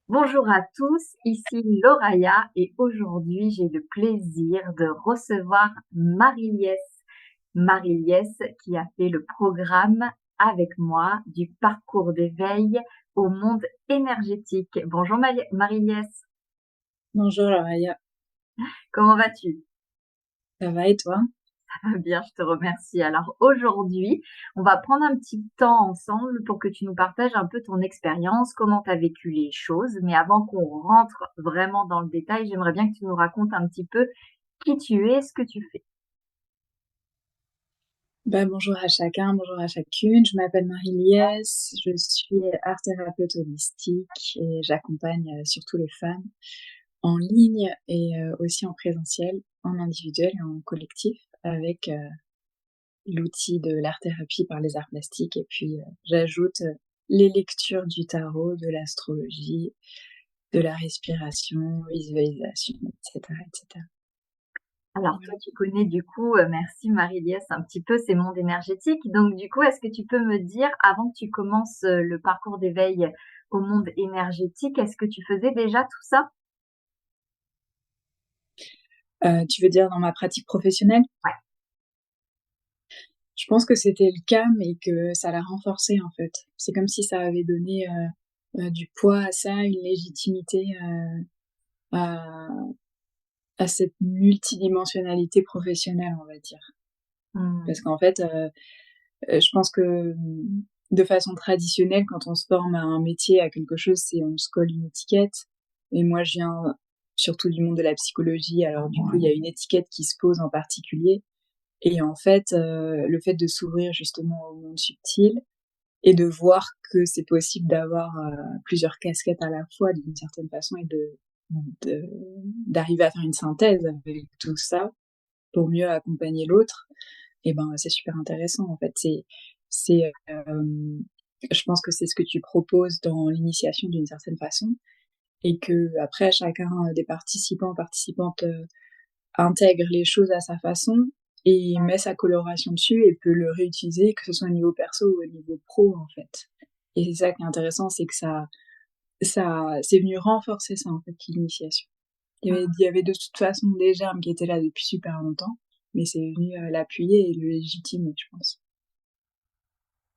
Bonjour à tous, ici Lauraya et aujourd'hui j'ai le plaisir de recevoir Marie-Liesse. Marie-Liesse qui a fait le programme avec moi du parcours d'éveil au monde énergétique. Bonjour Marie-Liesse, Bonjour Lauraya, comment vas-tu? ça va et toi? Bien, je te remercie. Alors aujourd'hui, on va prendre un petit temps ensemble pour que tu nous partages un peu ton expérience, comment tu as vécu les choses. Mais avant qu'on rentre vraiment dans le détail, j'aimerais bien que tu nous racontes un petit peu qui tu es, ce que tu fais. Bonjour à chacun, bonjour à chacune. Je m'appelle Marie-Liesse, je suis art thérapeute holistique et j'accompagne surtout les femmes en ligne et aussi en présentiel, en individuel et en collectif avec l'outil de l'art thérapie par les arts plastiques et puis j'ajoute les lectures du tarot, de l'astrologie, de la respiration, visualisation, etc., etc. Alors toi, tu connais du coup, merci Marie-Liesse, un petit peu ces mondes énergétiques. Donc du coup, est-ce que tu peux me dire, avant que tu commences le parcours d'éveil au monde énergétique, est-ce que tu faisais déjà tout ça? Tu veux dire dans ma pratique professionnelle? Ouais. Je pense que c'était le cas, mais que ça l'a renforcé en fait. C'est comme si ça avait donné du poids à ça, une légitimité à, à cette multidimensionnalité professionnelle, on va dire. Parce Hmm. qu'en fait, je pense que de façon traditionnelle, quand on se forme à un métier, à quelque chose, c'est on se colle une étiquette. Et moi, je viens surtout du monde de la psychologie, alors du coup, il y a une étiquette qui se pose en particulier. Et en fait, le fait de s'ouvrir justement au monde subtil et de voir que c'est possible d'avoir plusieurs casquettes à la fois d'une certaine façon et de d'arriver à faire une synthèse avec tout ça pour mieux accompagner l'autre, et ben c'est super intéressant en fait. Je pense que c'est ce que tu proposes dans l'initiation d'une certaine façon et que après chacun des participants participantes intègre les choses à sa façon et met sa coloration dessus et peut le réutiliser, que ce soit au niveau perso ou au niveau pro, en fait. Et c'est ça qui est intéressant, c'est que c'est venu renforcer ça, en fait, l'initiation. Il y avait de toute façon des germes qui étaient là depuis super longtemps, mais c'est venu l'appuyer et le légitimer, je pense.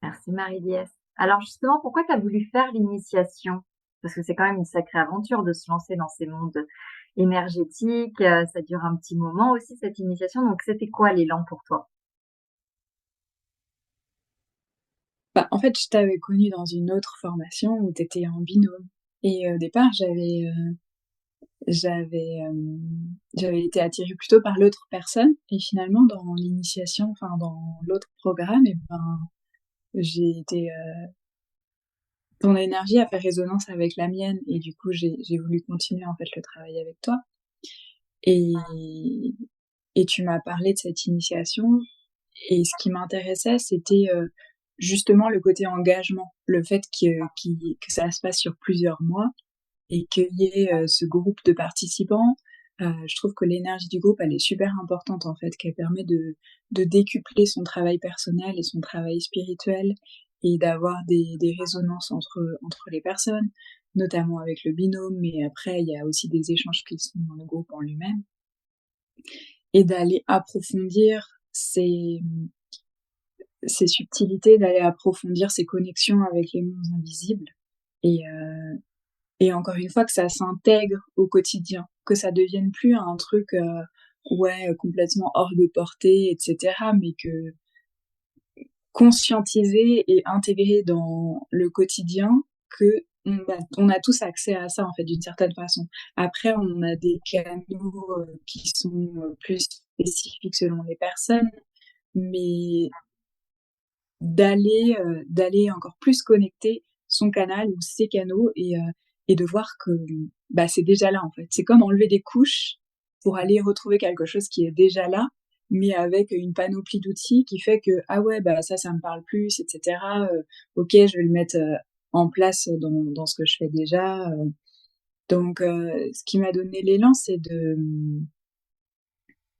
Merci Marie-Liesse. Alors justement, pourquoi tu as voulu faire l'initiation? Parce que c'est quand même une sacrée aventure de se lancer dans ces mondes énergétiques. Ça dure un petit moment aussi, cette initiation. Donc c'était quoi l'élan pour toi? En fait, je t'avais connu dans une autre formation où tu étais en binôme. Et au départ, j'avais j'avais été attirée plutôt par l'autre personne et finalement dans l'initiation, enfin dans l'autre programme, et ben j'ai été ton énergie a fait résonance avec la mienne et du coup j'ai voulu continuer en fait le travail avec toi et et tu m'as parlé de cette initiation et ce qui m'intéressait c'était justement le côté engagement, le fait que ça se passe sur plusieurs mois et qu'il y ait ce groupe de participants. Je trouve que l'énergie du groupe, elle est super importante en fait, qu'elle permet de décupler son travail personnel et son travail spirituel et d'avoir des résonances entre les personnes, notamment avec le binôme, mais après, il y a aussi des échanges qui sont dans le groupe en lui-même, et d'aller approfondir ces subtilités, d'aller approfondir ces connexions avec les mondes invisibles. Et encore une fois, que ça s'intègre au quotidien, que ça devienne plus un truc ouais complètement hors de portée, etc. Mais que conscientiser et intégrer dans le quotidien que on a tous accès à ça en fait d'une certaine façon. Après, on a des canaux qui sont plus spécifiques selon les personnes, mais d'aller encore plus connecter son canal ou ses canaux et de voir que c'est déjà là en fait. C'est comme enlever des couches pour aller retrouver quelque chose qui est déjà là, mais avec une panoplie d'outils qui fait que ah ouais ça me parle plus, etc. Ok, je vais le mettre en place dans ce que je fais déjà. Donc ce qui m'a donné l'élan, c'est de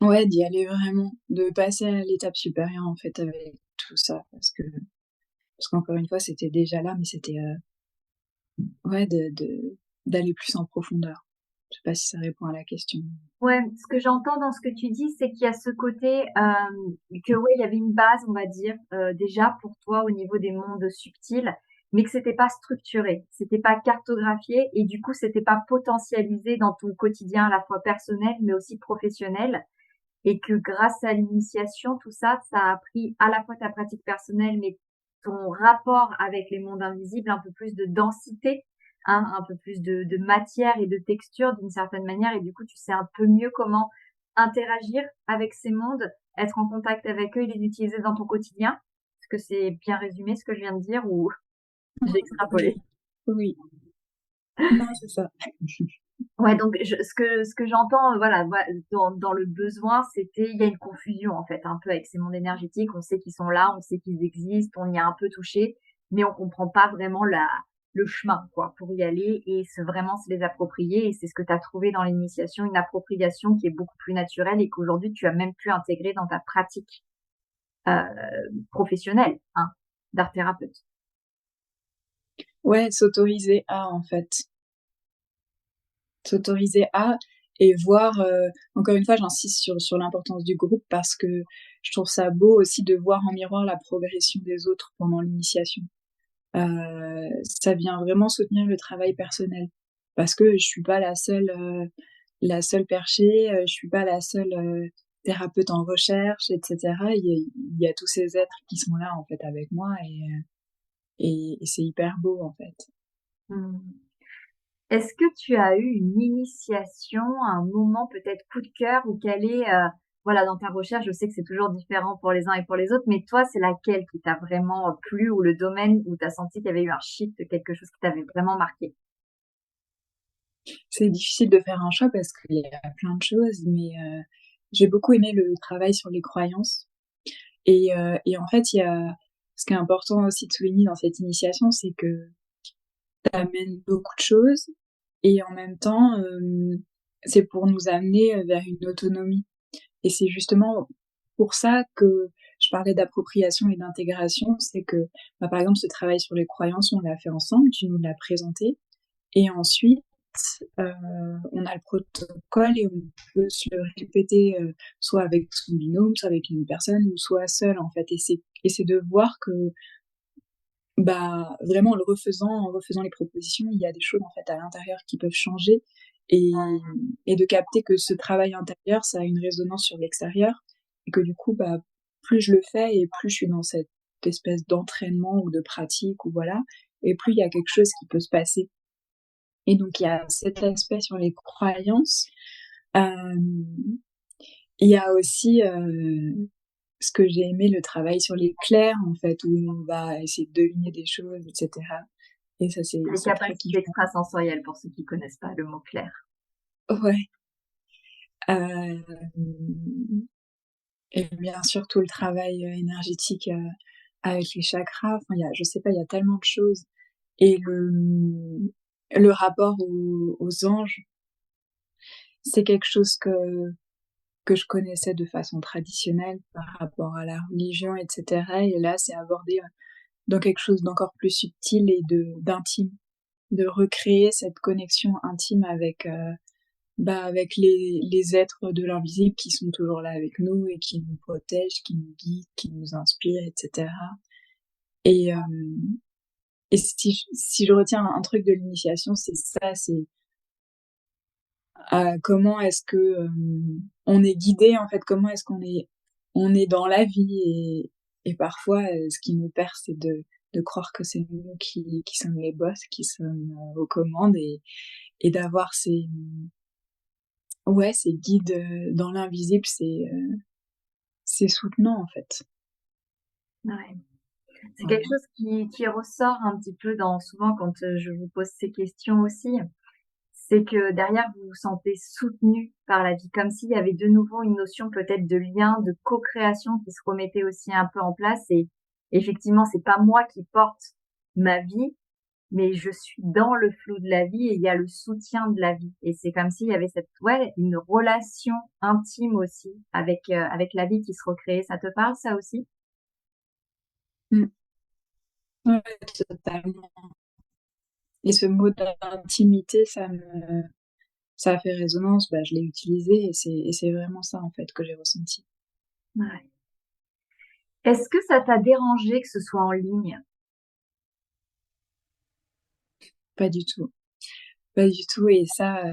ouais d'y aller vraiment, de passer à l'étape supérieure en fait avec tout ça parce qu'encore une fois, c'était déjà là, mais c'était ouais d'aller plus en profondeur. Je sais pas si ça répond à la question. Ouais, ce que j'entends dans ce que tu dis, c'est qu'il y a ce côté que ouais, il y avait une base, on va dire, déjà pour toi au niveau des mondes subtils, mais que c'était pas structuré, c'était pas cartographié et du coup, c'était pas potentialisé dans ton quotidien à la fois personnel mais aussi professionnel et que grâce à l'initiation, tout ça, ça a pris à la fois ta pratique personnelle mais ton rapport avec les mondes invisibles, un peu plus de densité, hein, un peu plus de matière et de texture d'une certaine manière et du coup, tu sais un peu mieux comment interagir avec ces mondes, être en contact avec eux et les utiliser dans ton quotidien. Est-ce que c'est bien résumé ce que je viens de dire ou j'ai Oui, extrapolé? oui. Non, c'est ça. Ouais, donc ce que j'entends, voilà, dans le besoin, c'était il y a une confusion en fait, un peu avec ces mondes énergétiques. On sait qu'ils sont là, on sait qu'ils existent, on y a un peu touché, mais on comprend pas vraiment le chemin quoi pour y aller et vraiment se les approprier. Et c'est ce que tu as trouvé dans l'initiation, une appropriation qui est beaucoup plus naturelle et qu'aujourd'hui tu as même pu intégrer dans ta pratique euh, professionnelle, hein, d'art thérapeute. Ouais, s'autoriser à, en fait. S'autoriser à et voir, encore une fois, j'insiste sur l'importance du groupe parce que je trouve ça beau aussi de voir en miroir la progression des autres pendant l'initiation. Ça vient vraiment soutenir le travail personnel parce que je suis pas la seule perchée, je suis pas la seule thérapeute en recherche, etc. Il y a tous ces êtres qui sont là en fait avec moi et c'est hyper beau en fait. Hmm. Est-ce que tu as eu une initiation, un moment peut-être coup de cœur ou quel est, voilà, dans ta recherche, je sais que c'est toujours différent pour les uns et pour les autres, mais toi, c'est laquelle qui t'a vraiment plu ou le domaine où tu as senti qu'il y avait eu un shift, quelque chose qui t'avait vraiment marqué? C'est difficile de faire un choix parce qu'il y a plein de choses, mais j'ai beaucoup aimé le travail sur les croyances. Et en fait, il y a ce qui est important aussi de souligner dans cette initiation, c'est que ça amène beaucoup de choses et en même temps, c'est pour nous amener vers une autonomie. Et c'est justement pour ça que je parlais d'appropriation et d'intégration, c'est que, bah, par exemple, ce travail sur les croyances, on l'a fait ensemble, tu nous l'as présenté, et ensuite, on a le protocole et on peut se le répéter soit avec son binôme, soit avec une personne, ou soit seul en fait. Et c'est de voir que bah vraiment en refaisant les propositions, il y a des choses en fait à l'intérieur qui peuvent changer et, et de capter que ce travail intérieur, ça a une résonance sur l'extérieur et que du coup, bah plus je le fais et plus je suis dans cette espèce d'entraînement ou de pratique ou voilà, et plus il y a quelque chose qui peut se passer. Et donc il y a cet aspect sur les croyances. Euh, il y a aussi ce que j'ai aimé, le travail sur les clairs, en fait, où on va essayer de deviner des choses, etc. Et ça, Les c'est très capacités kiffant. extrasensorielles pour ceux qui connaissent pas le mot clair. Ouais. Euh, et bien sûr, tout le travail énergétique avec les chakras. Enfin, je sais pas, il y a tellement de choses. Et le rapport aux anges, c'est quelque chose que je connaissais de façon traditionnelle par rapport à la religion, etc. Et là, c'est abordé dans quelque chose d'encore plus subtil et d'intime, de recréer cette connexion intime avec avec les êtres de l'invisible qui sont toujours là avec nous et qui nous protègent, qui nous guident, qui nous inspirent, etc. Et et si je retiens un truc de l'initiation, c'est ça, c'est comment est-ce que on est guidé en fait, comment est-ce on est dans la vie et parfois ce qui nous perd c'est de croire que c'est nous qui sommes les boss, qui sommes aux commandes et d'avoir ces guides dans l'invisible, c'est soutenant en fait. Ouais. C'est quelque Voilà. chose qui ressort un petit peu souvent quand je vous pose ces questions aussi. C'est que derrière, vous vous sentez soutenu par la vie, comme s'il y avait de nouveau une notion peut-être de lien, de co-création qui se remettait aussi un peu en place. Et effectivement, c'est pas moi qui porte ma vie, mais je suis dans le flot de la vie et il y a le soutien de la vie. Et c'est comme s'il y avait ouais, une relation intime aussi avec la vie qui se recréait. Ça te parle, ça aussi? Mm. Ouais, totalement. Et ce mot d'intimité, ça a fait résonance, je l'ai utilisé et c'est vraiment ça, en fait, que j'ai ressenti. Ouais. Est-ce que ça t'a dérangé que ce soit en ligne? Pas du tout. Pas du tout. Et ça,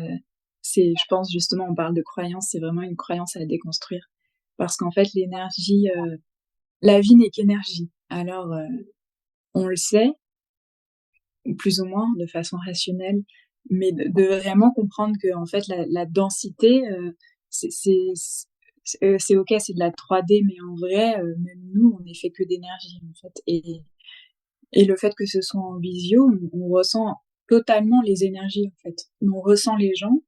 je pense justement, on parle de croyance, c'est vraiment une croyance à déconstruire. Parce qu'en fait, l'énergie, la vie n'est qu'énergie. Alors, on le sait, plus ou moins, de façon rationnelle, mais de vraiment comprendre que en fait, la densité, c'est ok, c'est de la 3D, mais en vrai, même nous, on n'est fait que d'énergie, en fait. Et le fait que ce soit en visio, on ressent totalement les énergies, en fait. On ressent les gens,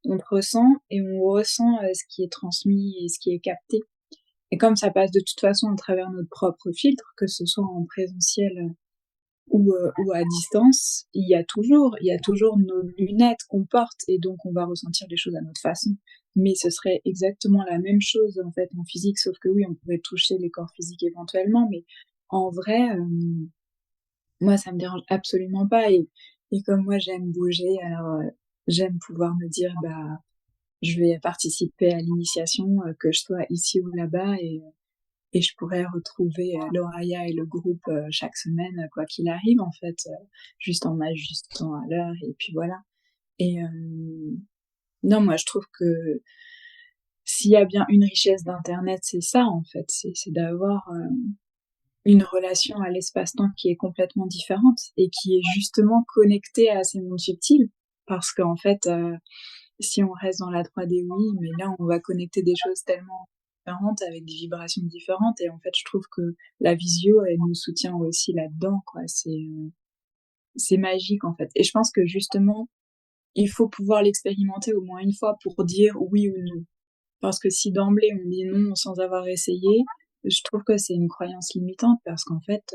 on ressent et on ressent ce qui est transmis et ce qui est capté. Et comme ça passe de toute façon à travers notre propre filtre, que ce soit en présentiel ou à distance, il y a toujours nos lunettes qu'on porte et donc on va ressentir les choses à notre façon. Mais ce serait exactement la même chose en fait en physique, sauf que oui, on pourrait toucher les corps physiques éventuellement, mais en vrai, moi ça me dérange absolument pas et comme moi j'aime bouger, alors j'aime pouvoir me dire je vais participer à l'initiation, que je sois ici ou là-bas et je pourrais retrouver Loraya et le groupe chaque semaine, quoi qu'il arrive, en fait, juste en m'ajustant à l'heure, et puis voilà. Et non, moi, je trouve que s'il y a bien une richesse d'Internet, c'est ça, en fait, c'est d'avoir une relation à l'espace-temps qui est complètement différente et qui est justement connectée à ces mondes subtils. Parce qu'en fait, si on reste dans la 3D, oui, mais là, on va connecter des choses tellement différentes avec des vibrations différentes. Et en fait, je trouve que la visio, elle nous soutient aussi là-dedans, quoi. C'est magique, en fait. Et je pense que justement, il faut pouvoir l'expérimenter au moins une fois pour dire oui ou non. Parce que si d'emblée on dit non sans avoir essayé, je trouve que c'est une croyance limitante parce qu'en fait,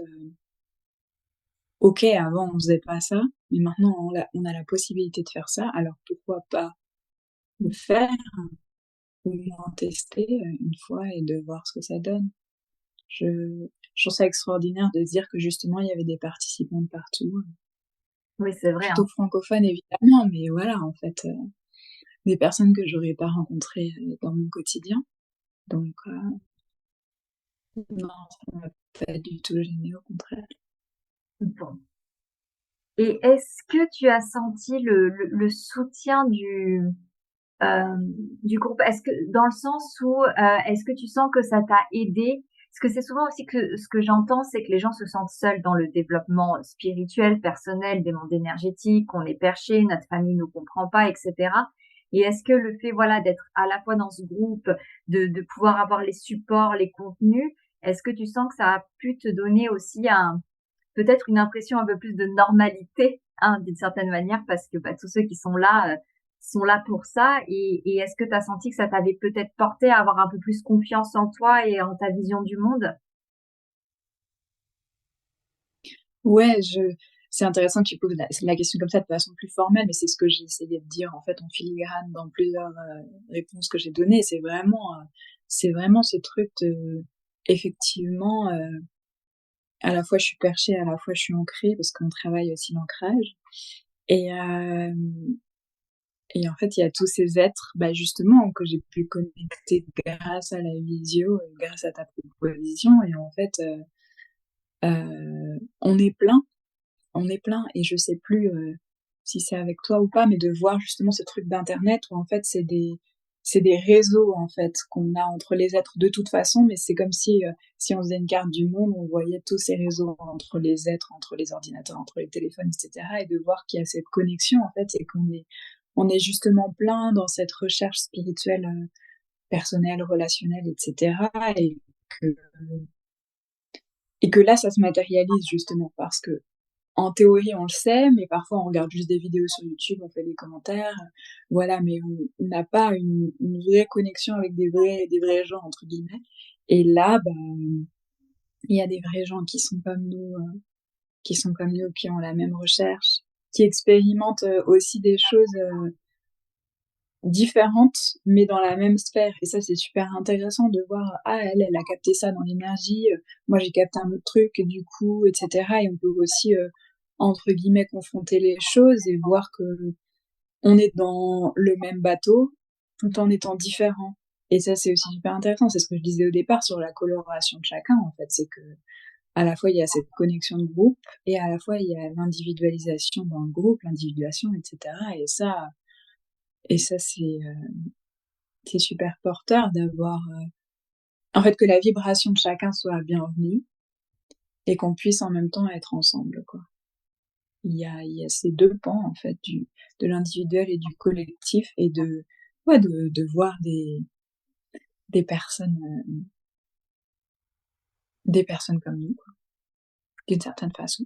ok, avant on faisait pas ça, mais maintenant on a la possibilité de faire ça, alors pourquoi pas le faire ou moins tester une fois et de voir ce que ça donne. Je, je trouve ça extraordinaire de dire que justement il y avait des participants de partout, Oui, c'est vrai, plutôt hein. francophones évidemment, mais voilà en fait des personnes que j'aurais pas rencontrées dans mon quotidien. Donc non, ça m'a pas du tout gêné, au contraire. Bon. Et est-ce que tu as senti le soutien euh, du groupe? Est-ce que, dans le sens où, est-ce que tu sens que ça t'a aidé? Parce que c'est souvent aussi que ce que j'entends, c'est que les gens se sentent seuls dans le développement spirituel, personnel, des mondes énergétiques, on est perché, notre famille nous comprend pas, etc. Et est-ce que le fait, voilà, d'être à la fois dans ce groupe, de pouvoir avoir les supports, les contenus, est-ce que tu sens que ça a pu te donner aussi peut-être une impression un peu plus de normalité, hein, d'une certaine manière, parce que tous ceux qui sont là pour ça. Et est-ce que tu as senti que ça t'avait peut-être porté à avoir un peu plus confiance en toi et en ta vision du monde? Ouais, c'est intéressant que tu poses la question comme ça de façon plus formelle, mais c'est ce que j'ai essayé de dire en fait en filigrane dans plusieurs réponses que j'ai données. C'est vraiment ce truc de, effectivement, à la fois je suis perchée, à la fois je suis ancrée parce qu'on travaille aussi l'ancrage. Et, euh, et en fait, il y a tous ces êtres, justement, que j'ai pu connecter grâce à la visio, grâce à ta proposition. Et en fait, on est plein. On est plein et je sais plus si c'est avec toi ou pas, mais de voir justement ce truc d'internet où en fait c'est des réseaux en fait qu'on a entre les êtres de toute façon, mais c'est comme si on faisait une carte du monde, on voyait tous ces réseaux entre les êtres, entre les ordinateurs, entre les téléphones, etc. Et de voir qu'il y a cette connexion en fait et on est justement plein dans cette recherche spirituelle, personnelle, relationnelle, etc. Et que et que là ça se matérialise justement parce que en théorie, on le sait, mais parfois on regarde juste des vidéos sur YouTube, on fait des commentaires, voilà, mais on n'a pas une vraie connexion avec des vrais gens, entre guillemets. Et là, il y a des vrais gens qui sont comme nous, qui sont comme nous, qui ont la même recherche, qui expérimentent aussi des choses différentes, mais dans la même sphère. Et ça, c'est super intéressant de voir, ah, elle a capté ça dans l'énergie, moi j'ai capté un autre truc, et du coup, etc. Et on peut aussi entre guillemets confronter les choses et voir que on est dans le même bateau tout en étant différents. Et ça, c'est aussi super intéressant. C'est ce que je disais au départ sur la coloration de chacun, en fait. C'est que à la fois, il y a cette connexion de groupe et à la fois, il y a l'individualisation dans le groupe, l'individuation, etc. Et ça, c'est super porteur d'avoir, en fait, que la vibration de chacun soit bienvenue et qu'on puisse en même temps être ensemble, quoi. Il y a ces deux pans, en fait, de l'individuel et du collectif et de voir des personnes, des personnes comme nous, quoi, d'une certaine façon.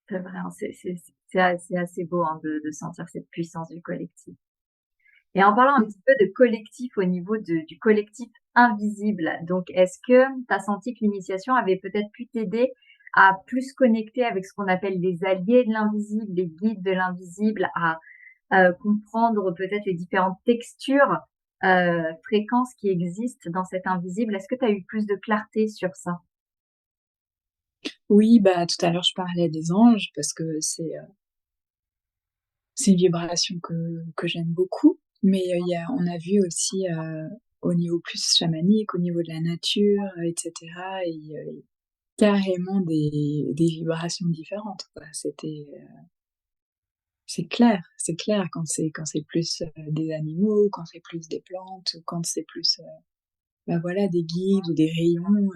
C'est vrai, hein, c'est assez beau hein, de sentir cette puissance du collectif. Et en parlant un petit peu de collectif au niveau du collectif invisible, donc est-ce que tu as senti que l'initiation avait peut-être pu t'aider à plus connecter avec ce qu'on appelle les alliés de l'invisible, les guides de l'invisible, à comprendre peut-être les différentes textures, fréquences qui existent dans cet invisible? Est-ce que tu as eu plus de clarté sur ça? Oui, bah, tout à l'heure, je parlais des anges parce que c'est une vibration que j'aime beaucoup. Mais on a vu aussi au niveau plus chamanique, au niveau de la nature, etc. Et carrément des vibrations différentes, quoi. C'est clair quand c'est plus des animaux, quand c'est plus des plantes, quand c'est plus bah voilà des guides ou des rayons,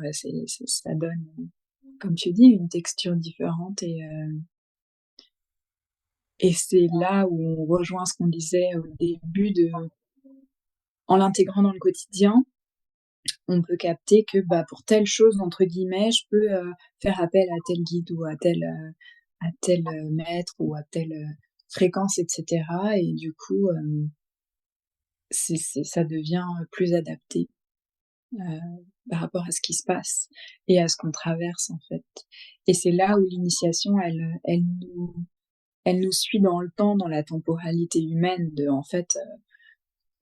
ça donne comme tu dis une texture différente et c'est là où on rejoint ce qu'on disait au début de en l'intégrant dans le quotidien, on peut capter que bah pour telle chose entre guillemets, je peux faire appel à tel guide ou à tel maître ou à telle fréquence, etc. Et du coup, ça devient plus adapté par rapport à ce qui se passe et à ce qu'on traverse en fait. Et c'est là où l'initiation, elle nous suit dans le temps, dans la temporalité humaine de en fait.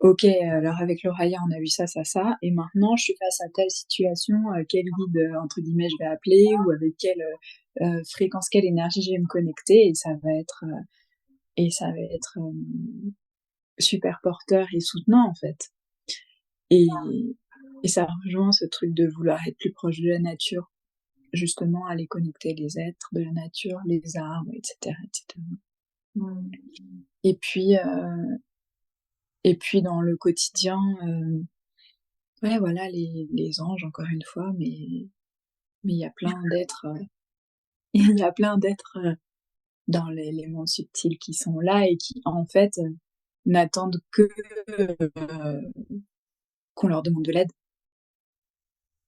Ok, alors avec l'Oraya, on a vu ça, ça, ça, et maintenant je suis face à telle situation, quel guide, entre guillemets, je vais appeler, ou avec quelle fréquence, quelle énergie je vais me connecter, et ça va être super porteur et soutenant en fait. Et, et ça rejoint ce truc de vouloir être plus proche de la nature, justement aller connecter les êtres de la nature, les arbres, etc., etc. Mmh. Et puis dans le quotidien, ouais, voilà, les anges, encore une fois, mais il y a plein d'êtres, il y a plein d'êtres dans les mondes subtils qui sont là et qui, en fait, n'attendent que qu'on leur demande de l'aide.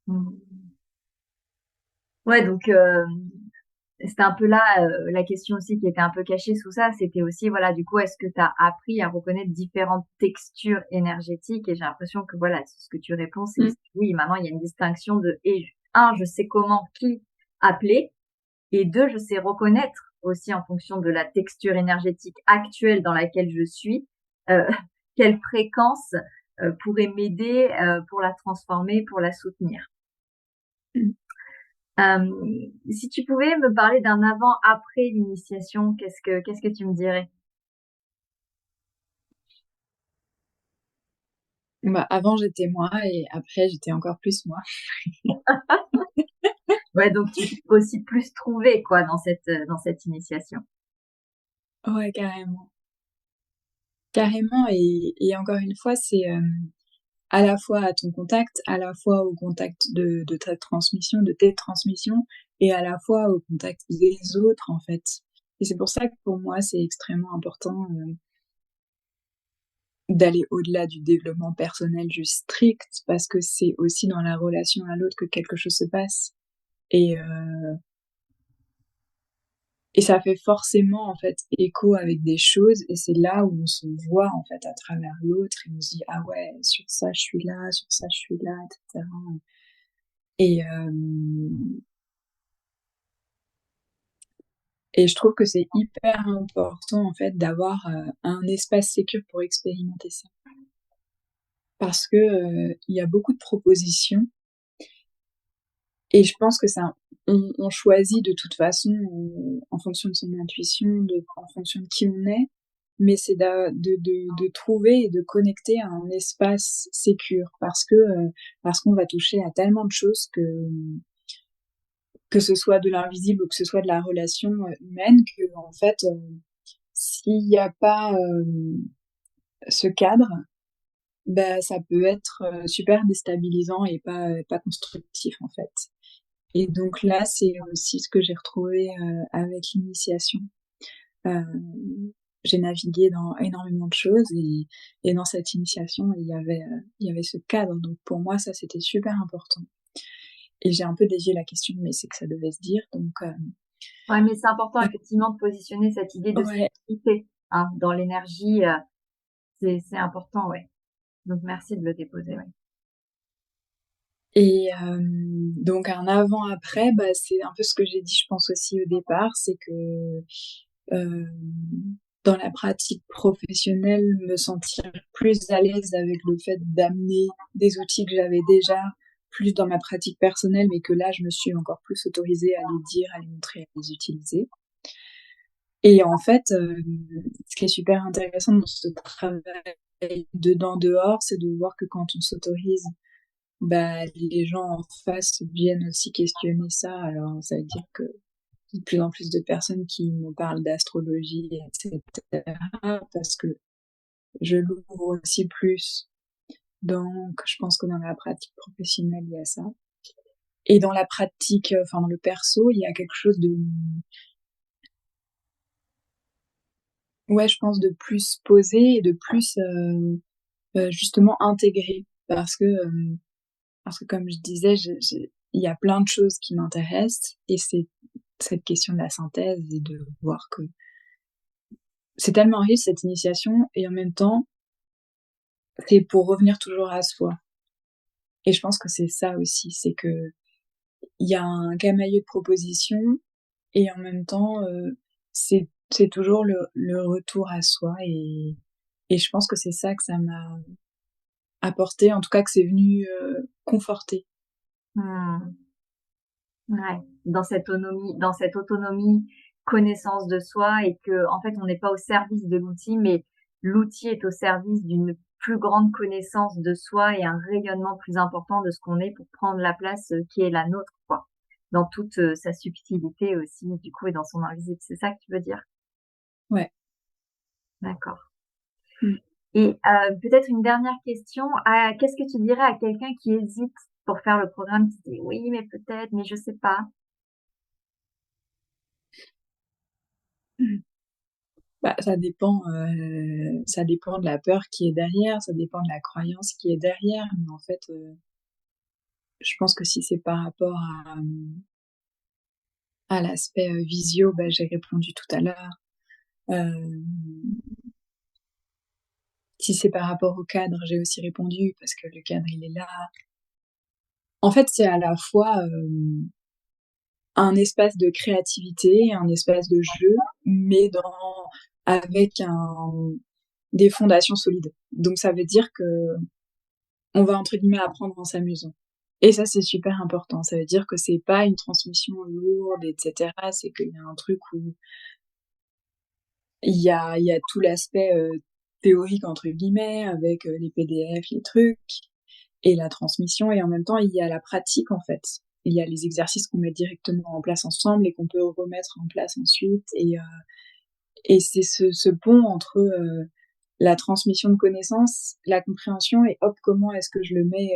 Mmh. Ouais, donc c'était un peu là la question aussi qui était un peu cachée sous ça, c'était aussi voilà, du coup, est-ce que tu as appris à reconnaître différentes textures énergétiques? Et j'ai l'impression que voilà, ce que tu réponds, c'est Mm. oui, maintenant il y a une distinction de et un, je sais comment qui appeler et deux, je sais reconnaître aussi en fonction de la texture énergétique actuelle dans laquelle je suis, heu, quelle fréquence, pourrait m'aider, pour la transformer, pour la soutenir. Mm. Si tu pouvais me parler d'un avant-après l'initiation, qu'est-ce que tu me dirais? Bah, avant, j'étais moi et après, j'étais encore plus moi. Ouais, donc tu t'es aussi plus trouvé quoi dans cette initiation. Ouais, carrément. Carrément et encore une fois, c'est à la fois à ton contact, à la fois au contact de ta transmission, de tes transmissions, et à la fois au contact des autres, en fait. Et c'est pour ça que pour moi, c'est extrêmement important d'aller au-delà du développement personnel juste strict, parce que c'est aussi dans la relation à l'autre que quelque chose se passe. Et, euh, et ça fait forcément, en fait, écho avec des choses, et c'est là où on se voit, en fait, à travers l'autre, et on se dit, ah ouais, sur ça, je suis là, sur ça, je suis là, etc. Et, euh, et je trouve que c'est hyper important, en fait, d'avoir un espace sécure pour expérimenter ça. Parce que il y a beaucoup de propositions, et je pense que on choisit de toute façon en fonction de son intuition, en fonction de qui on est, mais c'est de trouver et de connecter à un espace sécure parce qu'on va toucher à tellement de choses que ce soit de l'invisible ou que ce soit de la relation humaine, que en fait, s'il n'y a pas ce cadre, bah ça peut être super déstabilisant et pas constructif en fait. Et donc là, c'est aussi ce que j'ai retrouvé avec l'initiation. Euh, j'ai navigué dans énormément de choses et dans cette initiation, il y avait ce cadre. Donc pour moi, ça, c'était super important. Et j'ai un peu dévié la question, mais c'est que ça devait se dire. Donc, Ouais, mais c'est important effectivement de positionner cette idée de ouais. sécurité hein, dans l'énergie. C'est important, ouais. Donc merci de le déposer, ouais. Et donc un avant-après, bah, c'est un peu ce que j'ai dit, je pense aussi au départ, c'est que euh, dans la pratique professionnelle, me sentir plus à l'aise avec le fait d'amener des outils que j'avais déjà plus dans ma pratique personnelle, mais que là, je me suis encore plus autorisée à les dire, à les montrer, à les utiliser. Et en fait, ce qui est super intéressant dans ce travail dedans-dehors, c'est de voir que quand on s'autorise, bah, les gens en face viennent aussi questionner ça. Alors, ça veut dire que de plus en plus de personnes qui me parlent d'astrologie, etc., parce que je l'ouvre aussi plus. Donc, je pense que dans la pratique professionnelle, il y a ça. Et dans la pratique, enfin, dans le perso, il y a quelque chose de, ouais, je pense de plus posé et de plus, justement intégré. Parce que comme je disais, il y a plein de choses qui m'intéressent et c'est cette question de la synthèse et de voir que c'est tellement riche cette initiation et en même temps, c'est pour revenir toujours à soi. Et je pense que c'est ça aussi, c'est que il y a un camailleux de propositions et en même temps, c'est toujours le retour à soi et je pense que c'est ça que ça m'a apporté, en tout cas que c'est venu conforter. Hmm. Ouais. Dans cette autonomie, connaissance de soi et que, en fait, on n'est pas au service de l'outil, mais l'outil est au service d'une plus grande connaissance de soi et un rayonnement plus important de ce qu'on est pour prendre la place qui est la nôtre, quoi. Dans toute sa subtilité aussi, du coup, et dans son invisible. C'est ça que tu veux dire? Ouais. D'accord. Mm. Et peut-être une dernière question. Qu'est-ce que tu dirais à quelqu'un qui hésite pour faire le programme, qui dit oui, mais peut-être, mais je sais pas. Bah, ça dépend de la peur qui est derrière, ça dépend de la croyance qui est derrière, mais en fait, je pense que si c'est par rapport à l'aspect visio, bah, j'ai répondu tout à l'heure. Euh, si c'est par rapport au cadre, j'ai aussi répondu parce que le cadre il est là. En fait, c'est à la fois un espace de créativité, un espace de jeu, mais avec des fondations solides. Donc ça veut dire que on va entre guillemets apprendre en s'amusant. Et ça c'est super important. Ça veut dire que c'est pas une transmission lourde, etc. C'est qu'il y a un truc où il y a tout l'aspect théorique entre guillemets avec les PDF, les trucs et la transmission et en même temps il y a la pratique en fait. Il y a les exercices qu'on met directement en place ensemble et qu'on peut remettre en place ensuite et c'est ce pont entre la transmission de connaissances, la compréhension et hop comment est-ce que je le mets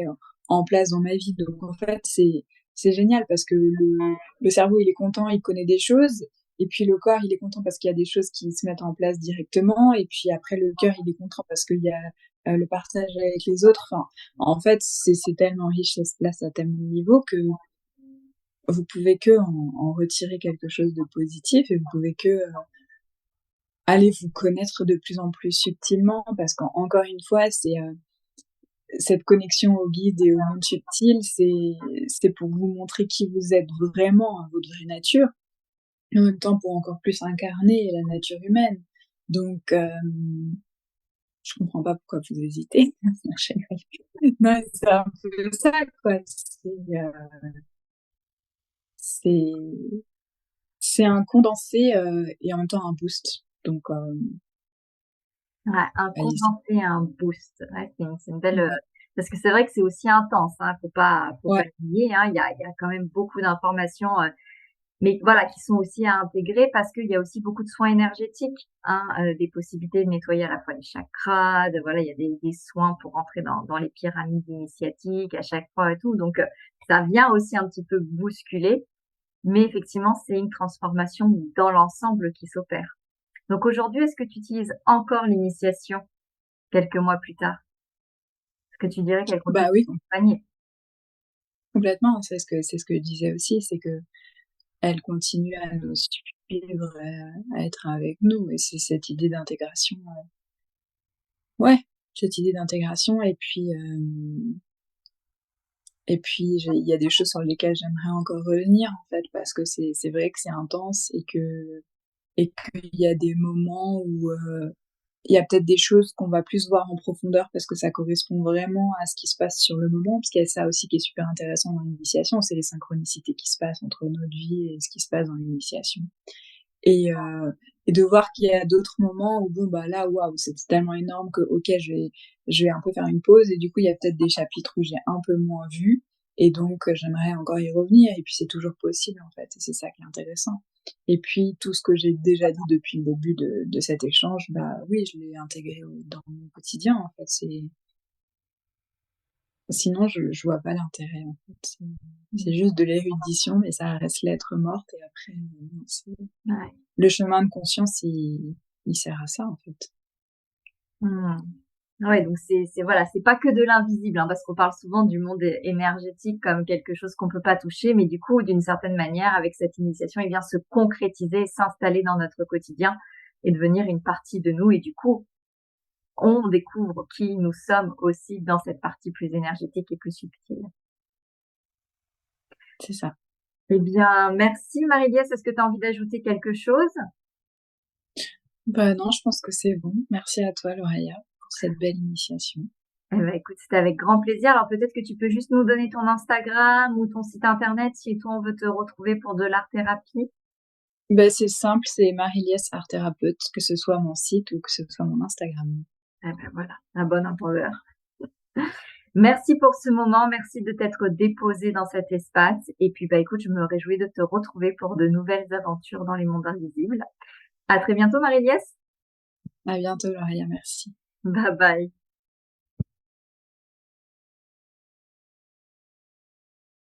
en place dans ma vie. Donc en fait c'est génial parce que le cerveau il est content, il connaît des choses et puis le corps il est content parce qu'il y a des choses qui se mettent en place directement et puis après le cœur il est content parce qu'il y a le partage avec les autres. Enfin, en fait c'est tellement riche, ça se place à tellement de niveaux que vous pouvez que en retirer quelque chose de positif et vous pouvez que aller vous connaître de plus en plus subtilement parce qu'encore une fois c'est cette connexion au guide et au monde subtil c'est pour vous montrer qui vous êtes vraiment, votre vraie nature et en même temps pour encore plus incarner la nature humaine. Donc je comprends pas pourquoi vous hésitez. Non, c'est un peu ça quoi. c'est c'est un condensé et en même temps un boost. Donc, Ouais, un allez-y. condensé et un boost. Ouais, c'est une belle, Ouais, parce que c'est vrai que c'est aussi intense, hein, faut pas ouais, le nier, hein. Il y a quand même beaucoup d'informations, mais voilà, qui sont aussi à intégrer parce qu'il y a aussi beaucoup de soins énergétiques, hein, des possibilités de nettoyer à la fois les chakras, de voilà, il y a des soins pour rentrer dans les pyramides initiatiques à chaque fois et tout. Donc, ça vient aussi un petit peu bousculer, mais effectivement, c'est une transformation dans l'ensemble qui s'opère. Donc aujourd'hui, est-ce que tu utilises encore l'initiation quelques mois plus tard? Est-ce que tu dirais qu'elle continue bah de oui, t'accompagner? complètement. C'est ce que je disais aussi, c'est que elle continue à nous suivre, à être avec nous. Et c'est cette idée d'intégration. Ouais, cette idée d'intégration. Et puis, il y a des choses sur lesquelles j'aimerais encore revenir, en fait, parce que c'est vrai que c'est intense et qu'il y a des moments où il y a peut-être des choses qu'on va plus voir en profondeur parce que ça correspond vraiment à ce qui se passe sur le moment, parce qu'il y a ça aussi qui est super intéressant dans l'initiation, c'est les synchronicités qui se passent entre notre vie et ce qui se passe dans l'initiation. Et, euh, et de voir qu'il y a d'autres moments où bon bah là waouh c'est tellement énorme que ok je vais un peu faire une pause et du coup il y a peut-être des chapitres où j'ai un peu moins vu et donc j'aimerais encore y revenir et puis c'est toujours possible en fait et c'est ça qui est intéressant. Et puis tout ce que j'ai déjà dit depuis le début de cet échange, bah oui je l'ai intégré dans mon quotidien en fait. Sinon je vois pas l'intérêt en fait. C'est juste de l'érudition mais ça reste lettre morte et après Ouais. le chemin de conscience, il sert à ça, en fait. Mmh. Ouais, donc c'est voilà, c'est pas que de l'invisible, hein, parce qu'on parle souvent du monde énergétique comme quelque chose qu'on peut pas toucher, mais du coup, d'une certaine manière, avec cette initiation, il vient se concrétiser, s'installer dans notre quotidien et devenir une partie de nous. Et du coup, on découvre qui nous sommes aussi dans cette partie plus énergétique et plus subtile. C'est ça. Eh bien, merci Marie-Liesse. Est-ce que tu as envie d'ajouter quelque chose? Bah non, je pense que c'est bon. Merci à toi, Lauraya, pour cette belle initiation. Eh ben, écoute, c'était avec grand plaisir. Alors peut-être que tu peux juste nous donner ton Instagram ou ton site internet si toi on veut te retrouver pour de l'art thérapie. Bah c'est simple, c'est Marie-Liesse Art Thérapeute, que ce soit mon site ou que ce soit mon Instagram. Eh ben voilà, un bon entendeur. Merci pour ce moment, merci de t'être déposé dans cet espace. Et puis bah écoute, je me réjouis de te retrouver pour de nouvelles aventures dans les mondes invisibles. À très bientôt Marie-Liesse. À bientôt, Lauraya, merci. Bye bye.